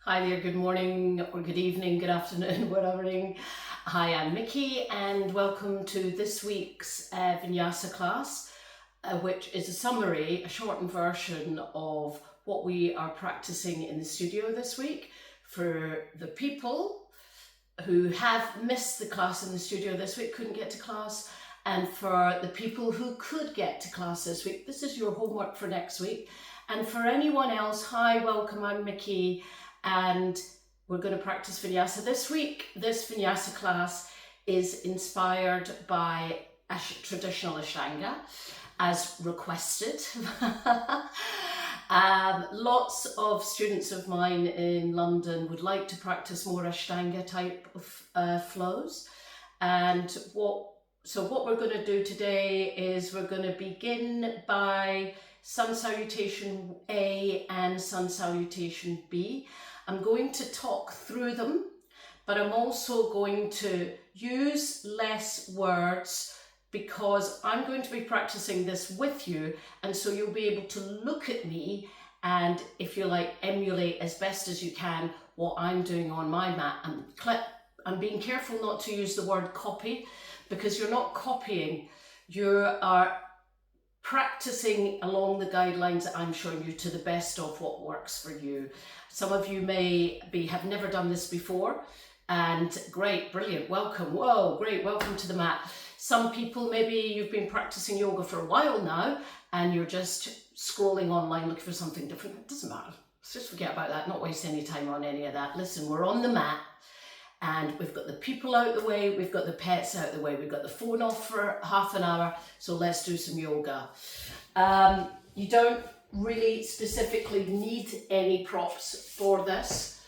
Hi there, good morning or good evening, good afternoon, whatever. Hi, I'm Mickey and welcome to this week's Vinyasa class, which is a summary, a shortened version of what we are practicing in the studio this week. For the people who have missed the class in the studio this week, couldn't get to class, and for the people who could get to class this week, this is your homework for next week. And for anyone else, hi, welcome, I'm Mickey. And we're going to practice Vinyasa this week. This Vinyasa class is inspired by traditional Ashtanga as requested. Lots of students of mine in London would like to practice more Ashtanga type of flows. And what we're going to do today is we're going to begin by Sun Salutation A and Sun Salutation B. I'm going to talk through them, but I'm also going to use less words because I'm going to be practicing this with you, and so you'll be able to look at me and, if you like, emulate as best as you can what I'm doing on my mat. I'm being careful not to use the word copy, because you're not copying, you are practicing along the guidelines that I'm showing you to the best of what works for you. Some of you have never done this before, and great, brilliant, welcome. Whoa, great, welcome to the mat. Some people, maybe you've been practicing yoga for a while now and you're just scrolling online looking for something different. It doesn't matter. Let's just forget about that, not waste any time on any of that. Listen, we're on the mat and we've got the people out the way, we've got the pets out the way, we've got the phone off for half an hour, so let's do some yoga. You don't really specifically need any props for this,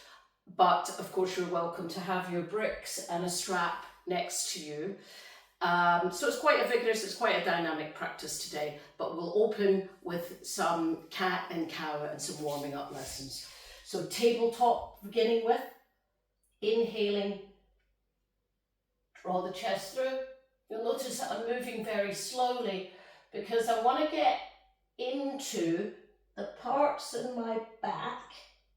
but of course you're welcome to have your bricks and a strap next to you. So it's quite a vigorous, it's quite a dynamic practice today, but we'll open with some cat and cow and some warming up lessons. So tabletop, beginning with inhaling, draw the chest through. You'll notice that I'm moving very slowly because I want to get into the parts in my back.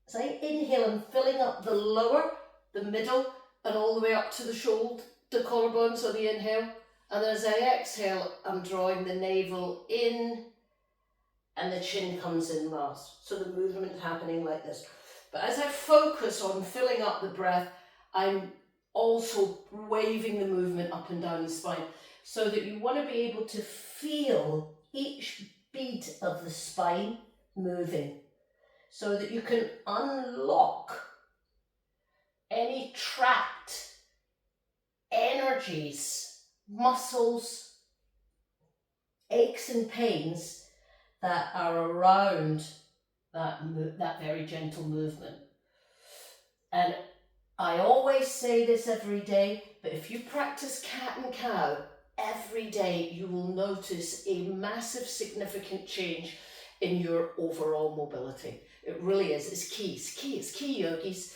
As I inhale, I'm filling up the lower, the middle, and all the way up to the shoulder, the collarbone, so the inhale. And as I exhale, I'm drawing the navel in and the chin comes in last. So the movement happening like this. But as I focus on filling up the breath, I'm also waving the movement up and down the spine, so that you want to be able to feel each beat of the spine moving, so that you can unlock any trapped energies, muscles, aches and pains that are around that very gentle movement. And I always say this every day, but if you practice cat and cow every day, you will notice a massive significant change in your overall mobility. It really is. It's key. It's key. It's key, yogis.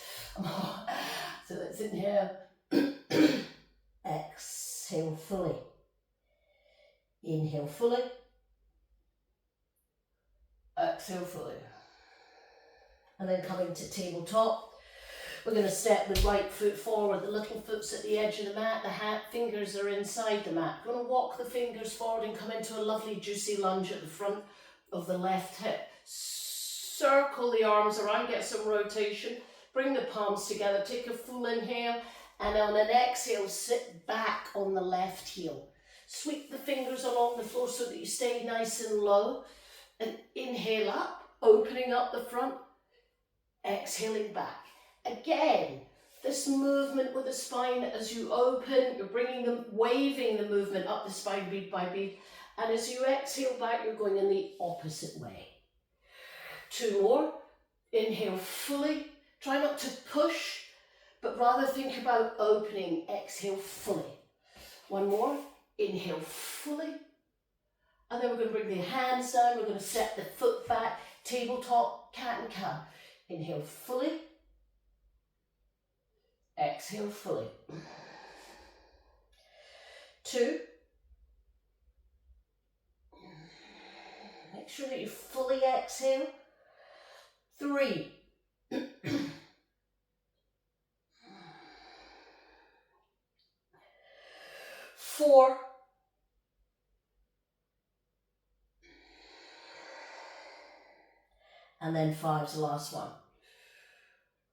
So let's inhale. Exhale fully. Inhale fully. Exhale fully. And then coming to tabletop, we're going to step the right foot forward, the little foot's at the edge of the mat, the fingers are inside the mat. We're going to walk the fingers forward and come into a lovely juicy lunge at the front of the left hip. Circle the arms around, get some rotation, bring the palms together, take a full inhale, and on an exhale, sit back on the left heel. Sweep the fingers along the floor so that you stay nice and low, and inhale up, opening up the front, exhaling back. Again, this movement with the spine as you open, you're waving the movement up the spine bead by bead, and as you exhale back, you're going in the opposite way. Two more. Inhale fully. Try not to push, but rather think about opening. Exhale fully. One more. Inhale fully. And then we're going to bring the hands down. We're going to step the foot back. Tabletop, cat and cow. Inhale fully. Exhale fully. Two. Make sure that you fully exhale. Three. 4, and then 5's the last one.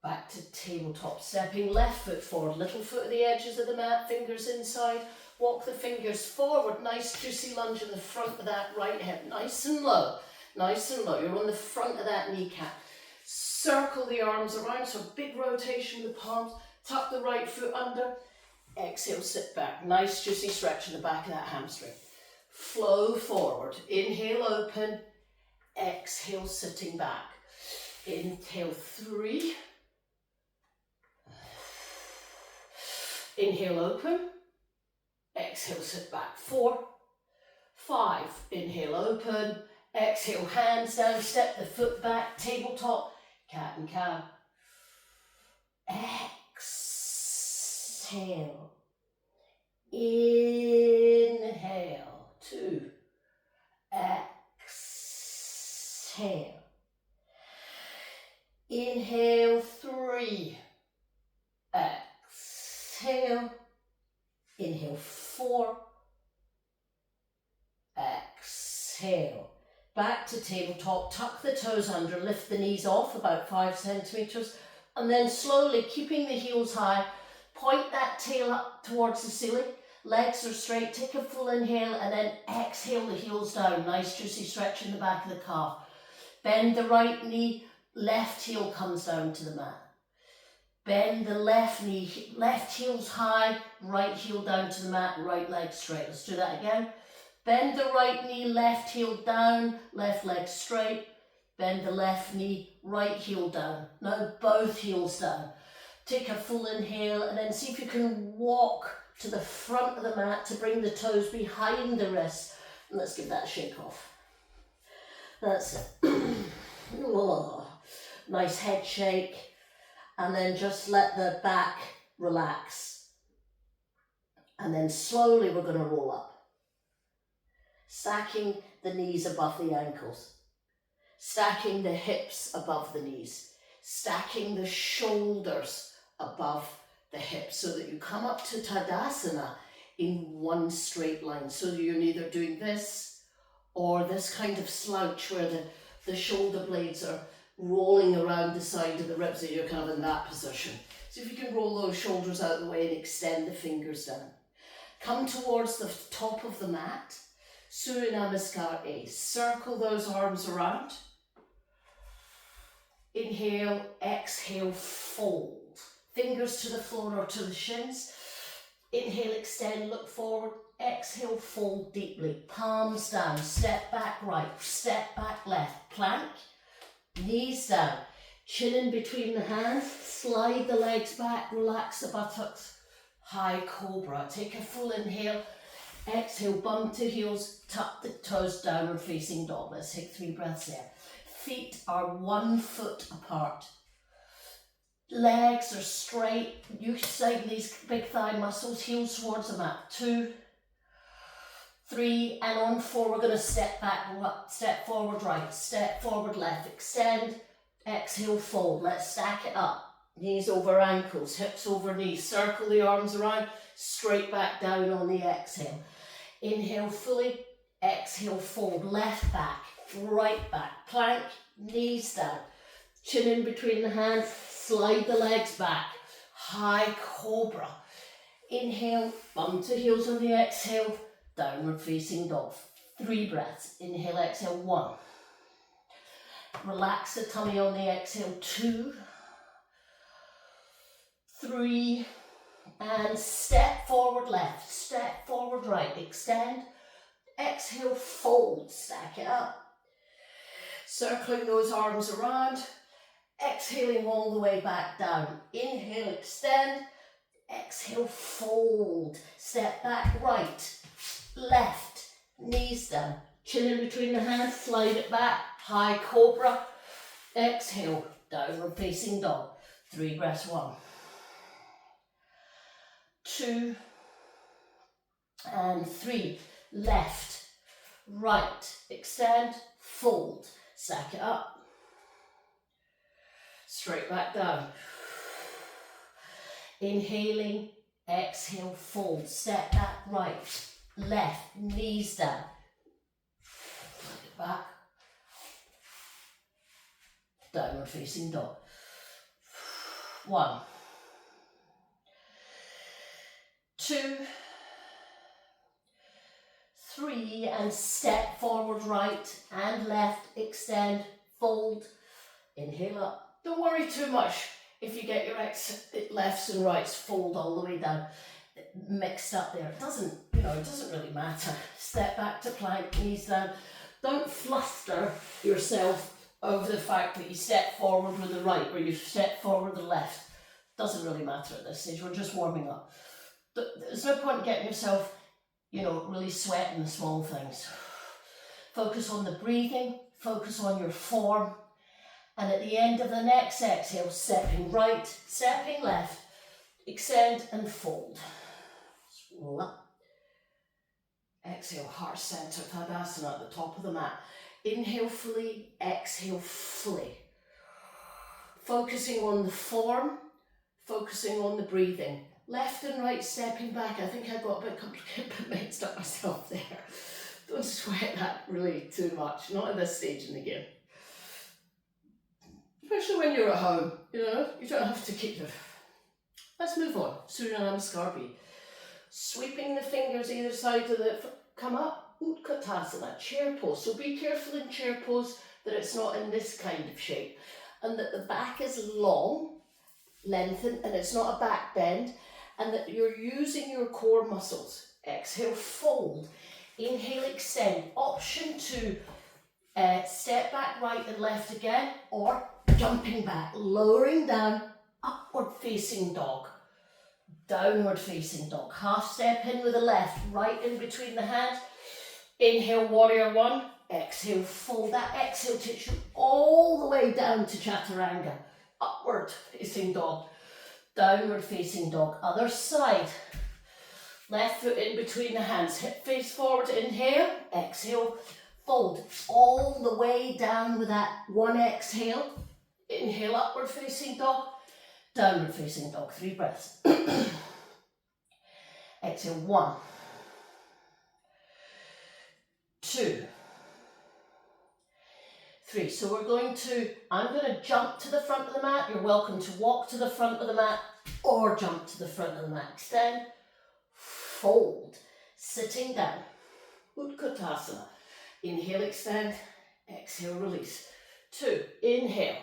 Back to tabletop, stepping left foot forward, little foot at the edges of the mat, fingers inside, walk the fingers forward, nice juicy lunge in the front of that right hip, nice and low, you're on the front of that kneecap. Circle the arms around, so big rotation with the palms, tuck the right foot under, exhale, sit back, nice juicy stretch in the back of that hamstring. Flow forward, inhale, open, exhale, sitting back. Inhale, 3. Inhale, open, exhale, sit back, 4, 5, inhale, open, exhale, hands down, step the foot back, tabletop, cat and cow, exhale, inhale, 2, exhale, inhale, 3, exhale, inhale, 4, exhale, back to tabletop, tuck the toes under, lift the knees off about 5 centimetres, and then slowly, keeping the heels high, point that tail up towards the ceiling, legs are straight, take a full inhale, and then exhale the heels down, nice juicy stretch in the back of the calf. Bend the right knee, left heel comes down to the mat. Bend the left knee, left heel's high, right heel down to the mat, right leg straight. Let's do that again. Bend the right knee, left heel down, left leg straight. Bend the left knee, right heel down. Now both heels down. Take a full inhale and then see if you can walk to the front of the mat to bring the toes behind the wrists. And let's give that a shake off. That's it. Oh, nice head shake. And then just let the back relax. And then slowly we're going to roll up. Stacking the knees above the ankles. Stacking the hips above the knees. Stacking the shoulders above the hips so that you come up to Tadasana in one straight line. So you're neither doing this or this kind of slouch where the shoulder blades are rolling around the side of the ribs, so you're kind of in that position. So if you can roll those shoulders out of the way and extend the fingers down. Come towards the top of the mat, Surya Namaskar A. Circle those arms around. Inhale, exhale, fold. Fingers to the floor or to the shins. Inhale, extend, look forward. Exhale, fold deeply. Palms down, step back right, step back left. Plank. Knees down, chin in between the hands, slide the legs back, relax the buttocks, high cobra. Take a full inhale, exhale, bum to heels, tuck the toes, downward facing dog. Let's take 3 breaths there. Feet are 1 foot apart. Legs are straight, using these big thigh muscles, heels towards the mat. 2, 3, and on 4 we're going to step back, step forward right, step forward left, extend, exhale, fold. Let's stack it up. Knees over ankles, hips over knees, circle the arms around, straight back down on the exhale. Inhale fully, exhale, fold, left back, right back, plank, knees down, chin in between the hands, slide the legs back, high cobra. Inhale, bum to heels on the exhale, downward facing dog. 3 breaths. Inhale, exhale, 1. Relax the tummy on the exhale, 2, 3, and step forward left, step forward right, extend, exhale, fold, stack it up. Circling those arms around, exhaling all the way back down. Inhale, extend, exhale, fold, step back right, left, knees down, chin in between the hands, slide it back, high cobra, exhale, downward facing dog. 3 breaths, 1, 2, and 3. Left, right, extend, fold, stack it up, straight back down. Inhaling, exhale, fold, step back, right, left, knees down, back, downward facing dog. 1, 2, 3, and step forward, right and left, extend, fold, inhale up. Don't worry too much if you get your lefts and rights fold all the way down, mixed up there. It doesn't, it doesn't really matter. Step back to plank, knees down. Don't fluster yourself over the fact that you step forward with the right or you step forward with the left. Doesn't really matter at this stage. We're just warming up. There's no point getting yourself, really sweating the small things. Focus on the breathing, focus on your form, and at the end of the next exhale, stepping right, stepping left, extend and fold. Roll up. Exhale, heart center, Tadasana at the top of the mat. Inhale fully, exhale fully. Focusing on the form, focusing on the breathing. Left and right stepping back. I think I got a bit complicated, but mixed up myself there. Don't sweat that really too much, not at this stage in the game. Especially when you're at home, you don't have to keep your... Let's move on. Surya Namaskar. Sweeping the fingers either side of the... Come up, Utkatasana, chair pose. So be careful in chair pose that it's not in this kind of shape. And that the back is long, lengthened, and it's not a back bend. And that you're using your core muscles. Exhale, fold. Inhale, extend. Option 2, step back right and left again, or jumping back, lowering down, upward facing dog. Downward facing dog. Half step in with the left, right in between the hands. Inhale, warrior 1. Exhale, fold. That exhale takes you all the way down to chaturanga. Upward facing dog. Downward facing dog. Other side. Left foot in between the hands. Hip face forward. Inhale. Exhale. Fold. All the way down with that one exhale. Inhale, upward facing dog. Downward facing dog. 3 breaths. Exhale. 1, 2, 3. So I'm going to jump to the front of the mat. You're welcome to walk to the front of the mat or jump to the front of the mat. Extend, fold, sitting down. Utkatasana. Inhale, extend, exhale, release. 2, inhale,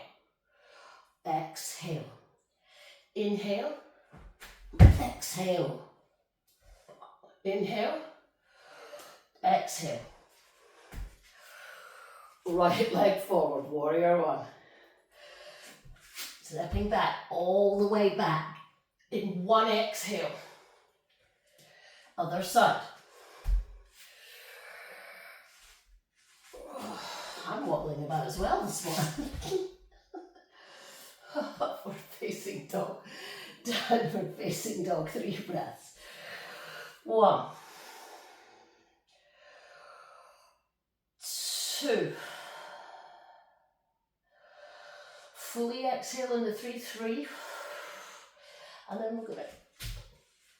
exhale, inhale, exhale, inhale, exhale. Right leg forward, warrior 1. Stepping back, all the way back in one exhale. Other side. I'm wobbling about as well this morning. Upward facing dog, downward facing dog, 3 breaths. 1, 2. Fully exhale in the 3-3. And then we're going to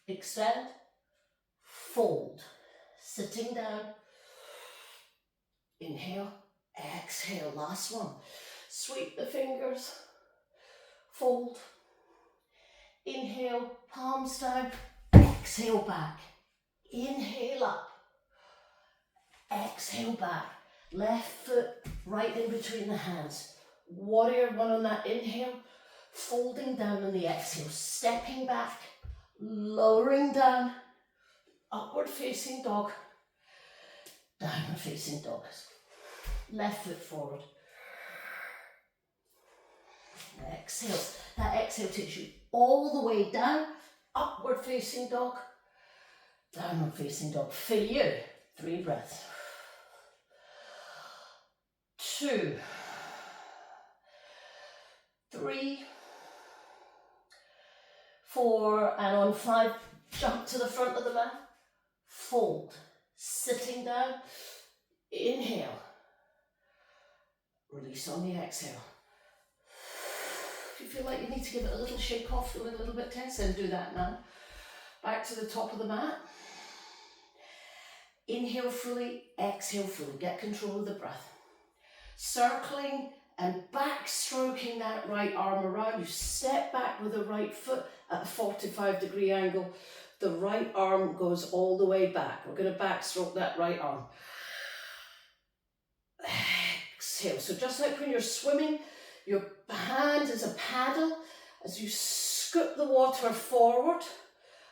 extend, fold, sitting down, inhale, exhale, last one. Sweep the fingers, fold, inhale, palms down, exhale back, inhale up, exhale back, left foot right in between the hands, warrior 1 on that inhale, folding down on the exhale, stepping back, lowering down, upward facing dog, downward facing dog, left foot forward. Exhale. That exhale takes you all the way down, upward facing dog, downward facing dog. For you, 3 breaths. 2, 3, 4, and on 5, jump to the front of the mat, fold, sitting down, inhale, release on the exhale. If you feel like you need to give it a little shake off, feel a little bit tense, then do that now. Back to the top of the mat. Inhale fully, exhale fully. Get control of the breath. Circling and backstroking that right arm around. You step back with the right foot at a 45-degree angle. The right arm goes all the way back. We're going to backstroke that right arm. Exhale. So just like when you're swimming, your hand is a paddle as you scoop the water forward,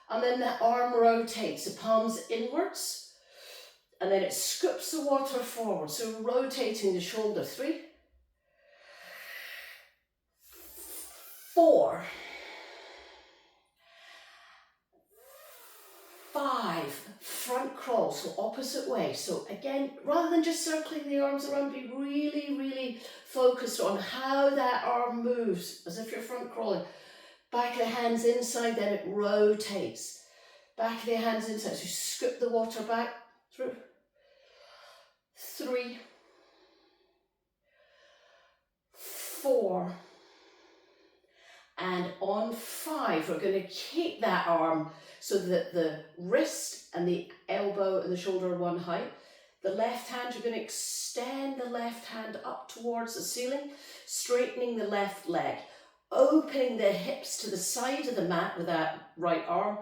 and then the arm rotates, the palms inwards, and then it scoops the water forward. So rotating the shoulder. 3, 4, 5, front crawl, so opposite way. So again, rather than just circling the arms around, be really, really focused on how that arm moves, as if you're front crawling. Back of the hands inside, then it rotates. Back of the hands inside, so you scoop the water back through. 3, 4, and on 5, we're going to keep that arm so that the wrist and the elbow and the shoulder are one height. The left hand, you're going to extend the left hand up towards the ceiling, straightening the left leg, opening the hips to the side of the mat with that right arm,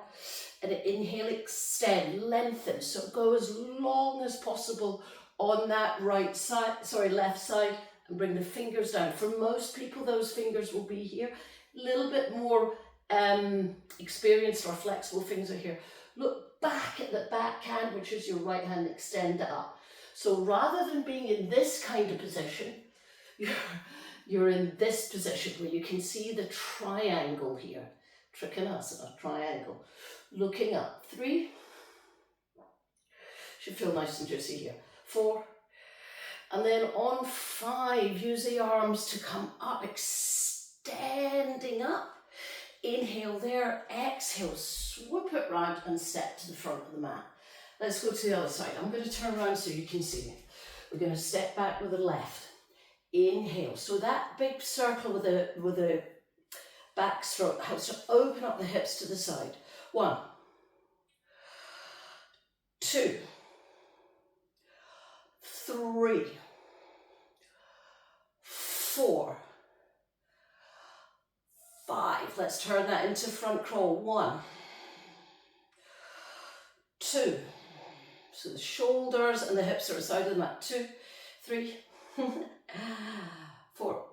and inhale, extend, lengthen, so go as long as possible on that left side, and bring the fingers down. For most people, those fingers will be here. A little bit more experienced or flexible fingers are here. Look back at the backhand, which is your right hand, extend it up. So rather than being in this kind of position, you're in this position where you can see the triangle here. Trikonasana, triangle. Looking up. 3. Should feel nice and juicy here. 4. And then on 5, use the arms to come up, extending up. Inhale there, exhale, swoop it round and step to the front of the mat. Let's go to the other side. I'm going to turn around so you can see me. We're going to step back with the left. Inhale. So that big circle with a backstroke helps to open up the hips to the side. 1, 2, 3, 4, 5. Let's turn that into front crawl. 1, 2. So the shoulders and the hips are aside of the mat. 2, 3, 4,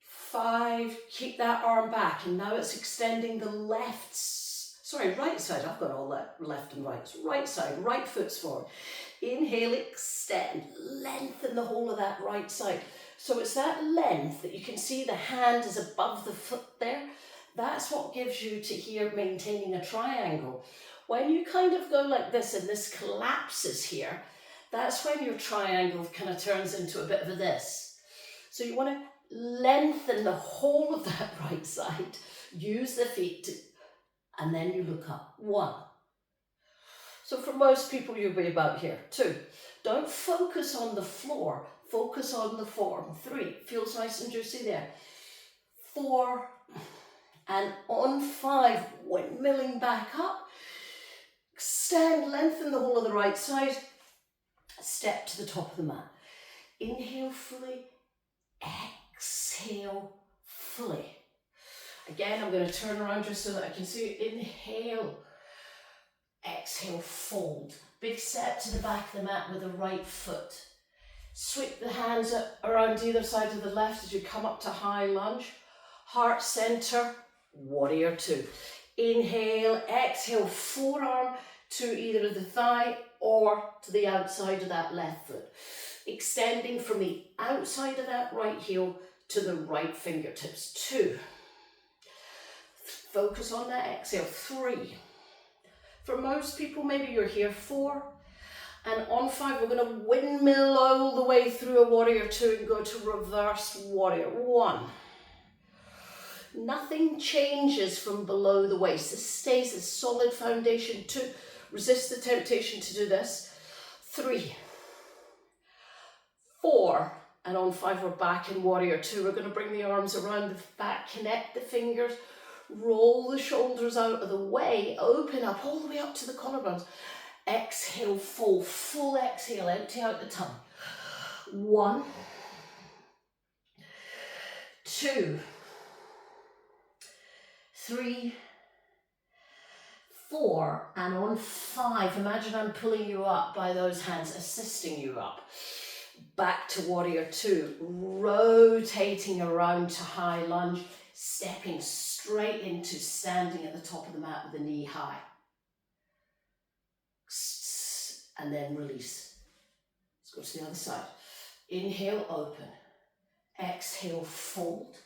5. Keep that arm back, and now it's extending the right side. I've got all that left and right. Right side, right foot's forward. Inhale, extend, lengthen the whole of that right side. So it's that length that you can see the hand is above the foot there. That's what gives you to here maintaining a triangle. When you kind of go like this and this collapses here, that's when your triangle kind of turns into a bit of a this. So you want to lengthen the whole of that right side. Use the feet and then you look up. 1. So for most people, you'll be about here. 2. Don't focus on the floor. Focus on the form. 3. Feels nice and juicy there. 4. And on 5, windmilling back up. Extend, lengthen the whole of the right side. Step to the top of the mat. Inhale fully. Exhale fully. Again, I'm going to turn around just so that I can see you. Inhale. Exhale, fold. Big step to the back of the mat with the right foot. Sweep the hands around either side of the left as you come up to high lunge. Heart center, warrior 2. Inhale, exhale, forearm to either the thigh or to the outside of that left foot. Extending from the outside of that right heel to the right fingertips. 2. Focus on that exhale. 3. For most people, maybe you're here. 4. And on 5, we're going to windmill all the way through a warrior 2 and go to reverse warrior 1. Nothing changes from below the waist. This stays a solid foundation. 2. Resist the temptation to do this. 3. 4. And on 5, we're back in warrior 2. We're going to bring the arms around the back, connect the fingers, Roll the shoulders out of the way, open up all the way up to the collarbones. Exhale, fold, full exhale, empty out the tongue. 1, 2, 3, 4, and on 5, imagine I'm pulling you up by those hands, assisting you up. Back to warrior 2, rotating around to high lunge, stepping straight into standing at the top of the mat with the knee high. And then release. Let's go to the other side. Inhale, open. Exhale, fold.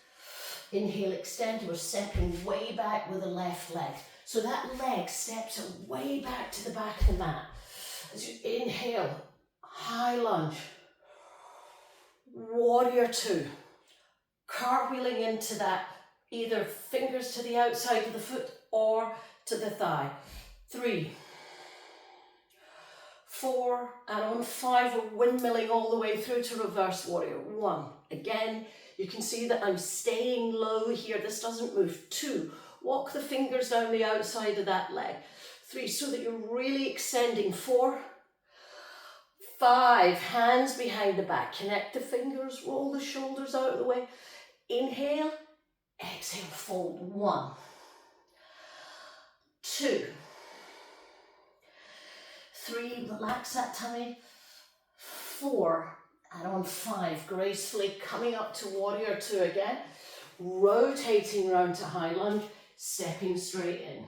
Inhale, extend. We're stepping way back with the left leg. So that leg steps way back to the back of the mat. As you inhale, high lunge. Warrior 2. Cartwheeling into that, either fingers to the outside of the foot or to the thigh. 3, 4, and on 5, we're windmilling all the way through to reverse warrior. 1, again, you can see that I'm staying low here. This doesn't move. 2, walk the fingers down the outside of that leg. 3, so that you're really extending. 4, 5, hands behind the back. Connect the fingers, roll the shoulders out of the way. Inhale, exhale, fold. 1, 2, 3, relax that tummy. 4, and on 5, gracefully coming up to warrior 2 again, rotating round to high lunge, stepping straight in.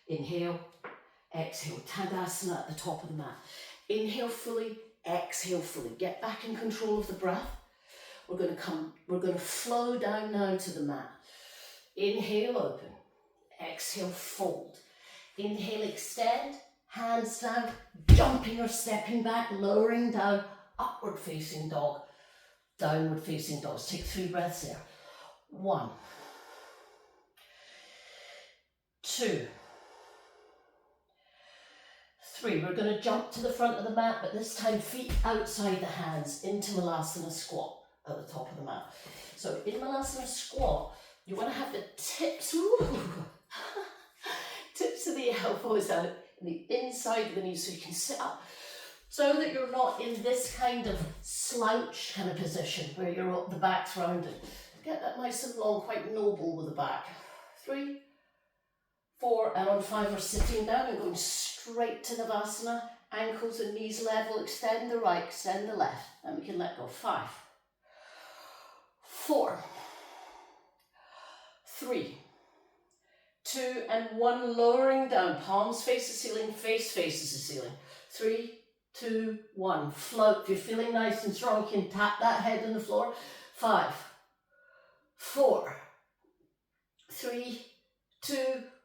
Inhale, exhale, Tadasana at the top of the mat. Inhale fully, exhale fully. Get back in control of the breath. We're going to flow down now to the mat. Inhale, open. Exhale, fold. Inhale, extend. Hands down, jumping or stepping back, lowering down, upward facing dog, downward facing dogs. Take 3 breaths there. 1, 2, 3. We're going to jump to the front of the mat, but this time feet outside the hands into Malasana squat at the top of the mat. So in Malasana squat, you want to have the tips, tips of the elbows out in the inside of the knees so you can sit up, so that you're not in this kind of slouch kind of position where the back's rounded. Get that nice and long, quite noble with the back. 3, 4, and on 5 we're sitting down and going straight to Navasana. Ankles and knees level, extend the right, extend the left, and we can let go. 5, 4, 3, 2, and 1, lowering down, palms face the ceiling, face faces the ceiling. 3, 2, 1, float. If you're feeling nice and strong, you can tap that head on the floor. 5, 4, 3, 2,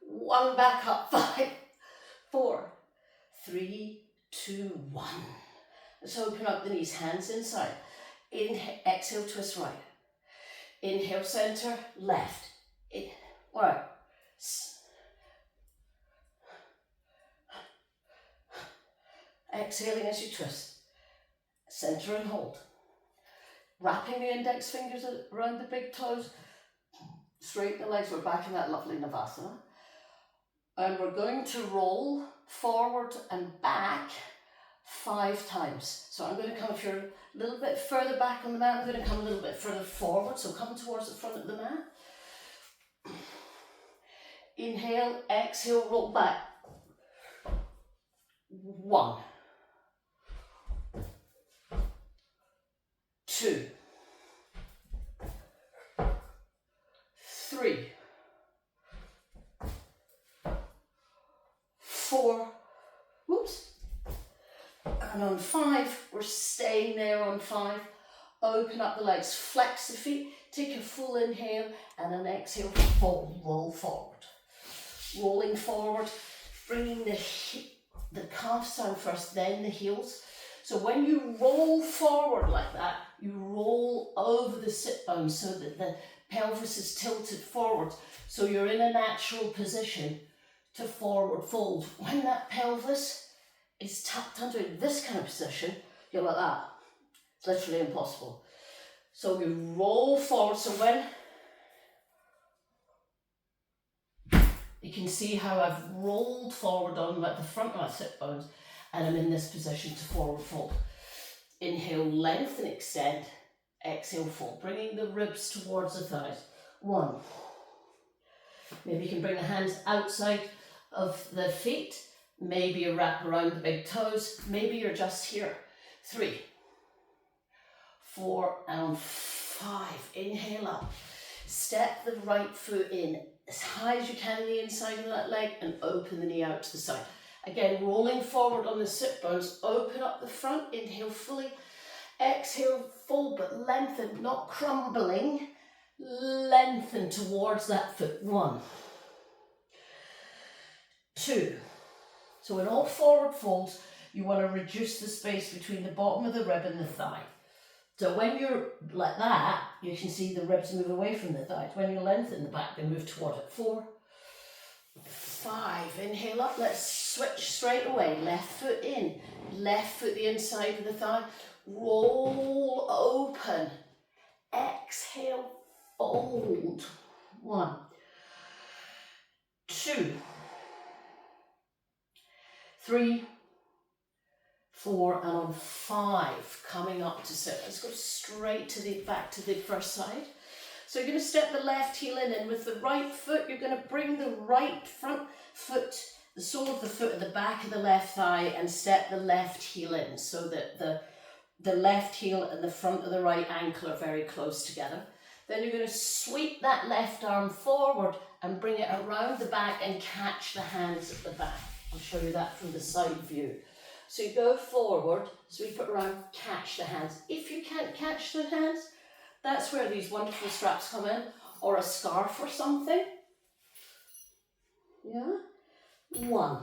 1, back up. 5, 4, 3, 2, 1. Let's open up the knees, hands inside. Inhale, exhale, twist right. Inhale, center, left. All right. Exhaling as you twist. Center and hold. Wrapping the index fingers around the big toes. Straighten the legs. We're back in that lovely Navasana. And we're going to roll forward and back 5 times. So I'm going to come, if you're a little bit further back on the mat, I'm going to come a little bit further forward. So come towards the front of the mat. Inhale, exhale, roll back. 1, 2, 3, 4, whoops, and on 5, we're staying there on 5. Open up the legs, flex the feet, take a full inhale, and an exhale, fold, roll forward. Rolling forward, bringing the calves down first, then the heels. So when you roll forward like that, you roll over the sit bones so that the pelvis is tilted forward. So you're in a natural position to forward fold. When that pelvis is tucked under this kind of position, you're like that. It's literally impossible. So you roll forward. So when You can see how I've rolled forward on at the front of my sit bones, and I'm in this position to forward fold. Inhale, lengthen, extend. Exhale, fold, bringing the ribs towards the thighs. 1. Maybe you can bring the hands outside of the feet. Maybe you wrap around the big toes. Maybe you're just here. 3, 4, and 5. Inhale up. Step the right foot in as high as you can in the inside of that leg and open the knee out to the side. Again, rolling forward on the sit bones. Open up the front. Inhale fully. Exhale, fold, but lengthen, not crumbling. Lengthen towards that foot. 1, 2. So in all forward folds, you want to reduce the space between the bottom of the rib and the thigh. So when you're like that, you can see the ribs move away from the thighs. When you lengthen the back, they move toward it. 4, 5. Inhale up. Let's switch straight away. Left foot in. Left foot the inside of the thigh. Roll open. Exhale, fold. 1, 2, 3, 4, and on 5, coming up to sit. Let's go straight to the back to the first side. So you're going to step the left heel in, and with the right foot, you're going to bring the right front foot, the sole of the foot at the back of the left thigh, and step the left heel in so that the left heel and the front of the right ankle are very close together. Then you're going to sweep that left arm forward and bring it around the back and catch the hands at the back. I'll show you that from the side view. So you go forward, sweep it around, catch the hands. If you can't catch the hands, that's where these wonderful straps come in, or a scarf or something. Yeah? 1,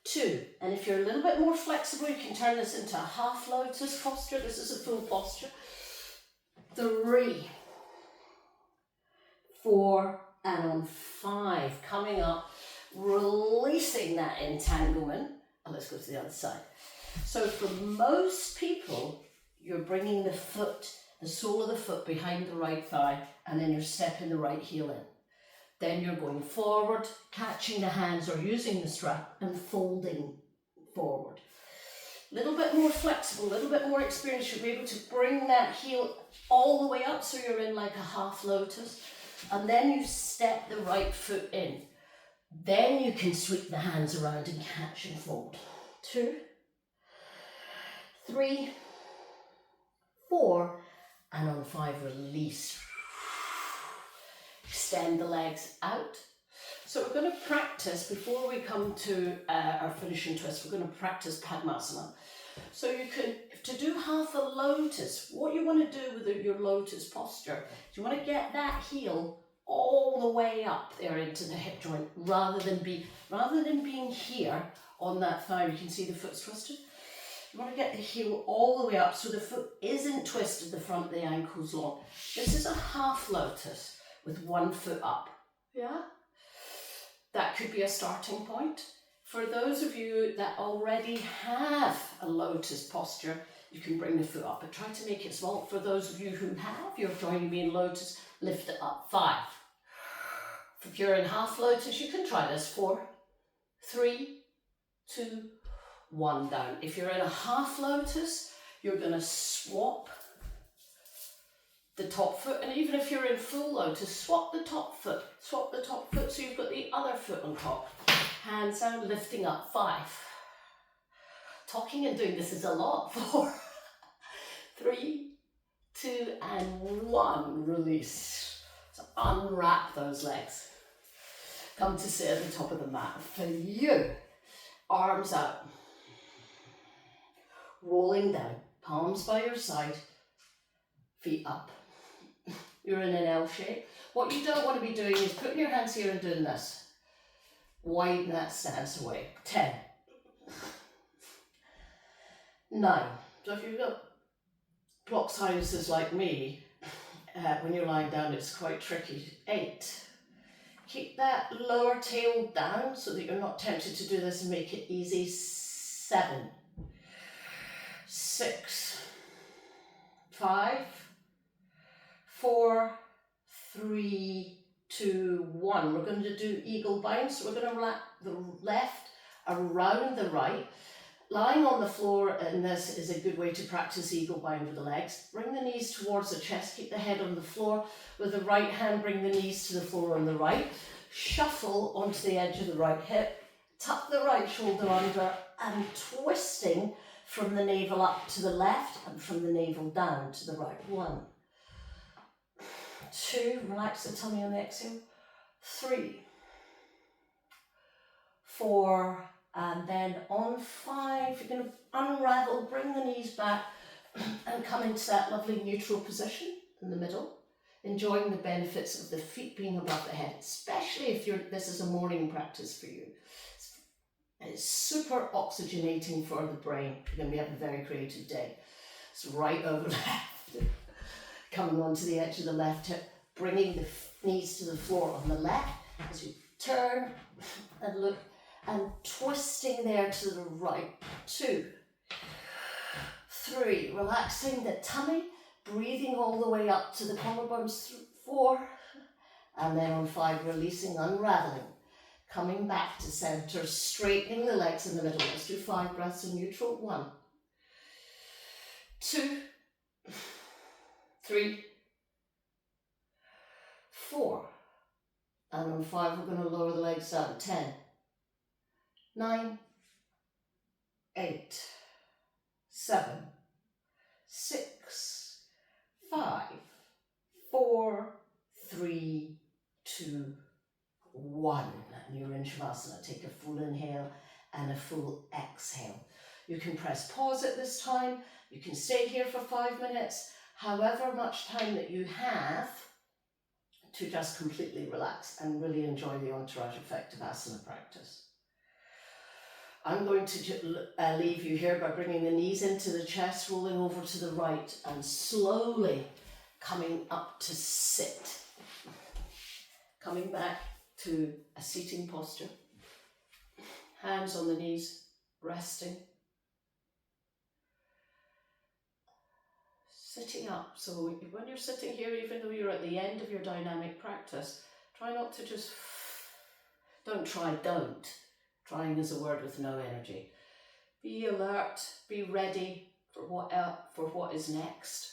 2, and if you're a little bit more flexible, you can turn this into a half lotus posture. This is a full posture. 3, 4, and on 5, coming up, releasing that entanglement. And let's go to the other side. So for most people, you're bringing the foot, the sole of the foot behind the right thigh, and then you're stepping the right heel in. Then you're going forward, catching the hands or using the strap and folding forward. A little bit more flexible, a little bit more experience. You'll be able to bring that heel all the way up so you're in like a half lotus. And then you step the right foot in. Then you can sweep the hands around and catch and fold. 2, 3, 4, and on 5, release. Extend the legs out. So we're going to practice, before we come to our finishing twist, we're going to practice Padmasana. So you can, to do half a lotus, what you want to do with your lotus posture is you want to get that heel all the way up there into the hip joint, rather than being here on that thigh. You can see the foot's twisted. You want to get the heel all the way up so the foot isn't twisted, the front of the ankle's long. This is a half lotus with one foot up. Yeah? That could be a starting point. For those of you that already have a lotus posture, you can bring the foot up, but try to make it small. For those of you who have, you're joining me in lotus, lift it up. 5. If you're in half lotus, you can try this. 4, 3, 2, 1, down. If you're in a half lotus, you're going to swap the top foot, and even if you're in full lotus, swap the top foot so you've got the other foot on top. Hands down, lifting up. 5. Talking and doing this is a lot. 4, 3, 2, and 1. Release. So unwrap those legs. Come to sit at the top of the mat. For you, arms out. Rolling down, palms by your side, feet up. You're in an L shape. What you don't want to be doing is putting your hands here and doing this. Widen that stance away. 10. 9. So if you've got block sinuses like me, when you're lying down it's quite tricky. 8. Keep that lower tail down so that you're not tempted to do this and make it easy. 7. 6. 5. 4, 3, 2, 1. We're going to do eagle bind, so we're going to wrap the left around the right. Lying on the floor in this is a good way to practice eagle bind with the legs. Bring the knees towards the chest, keep the head on the floor. With the right hand, bring the knees to the floor on the right. Shuffle onto the edge of the right hip. Tuck the right shoulder under and twisting from the navel up to the left and from the navel down to the right. 1, 2, relax the tummy on the exhale. 3, 4, and then on 5, you're going to unravel, bring the knees back and come into that lovely neutral position in the middle, enjoying the benefits of the feet being above the head, especially if this is a morning practice for you. It's super oxygenating for the brain. You're going to have a very creative day. It's right over left. Coming onto the edge of the left hip, bringing the knees to the floor on the left as you turn and look, and twisting there to the right. 2, 3, relaxing the tummy, breathing all the way up to the collarbones. 4, and then on 5, releasing, unraveling. Coming back to center, straightening the legs in the middle. Let's do 5 breaths in neutral. 1, 2, 3, 4. And on 5, we're going to lower the legs down. 10, 9, 8, 7, 6, 5, 4, 3, 2, 1. And you're in Shavasana. Take a full inhale and a full exhale. You can press pause at this time. You can stay here for 5 minutes, however much time that you have to just completely relax and really enjoy the entourage effect of asana practice. I'm going to leave you here by bringing the knees into the chest, rolling over to the right and slowly coming up to sit. Coming back to a seating posture. Hands on the knees, resting. Sitting up. So when you're sitting here, even though you're at the end of your dynamic practice, try not to just, don't. Trying is a word with no energy. Be alert, be ready for what is next.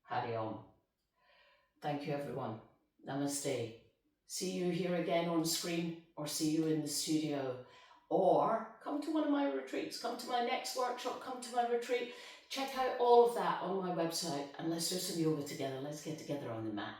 Hari Om. Thank you everyone. Namaste. See you here again on screen, or see you in the studio, or come to one of my retreats, come to my next workshop, come to my retreat. Check out all of that on my website and let's do some yoga together. Let's get together on the mat.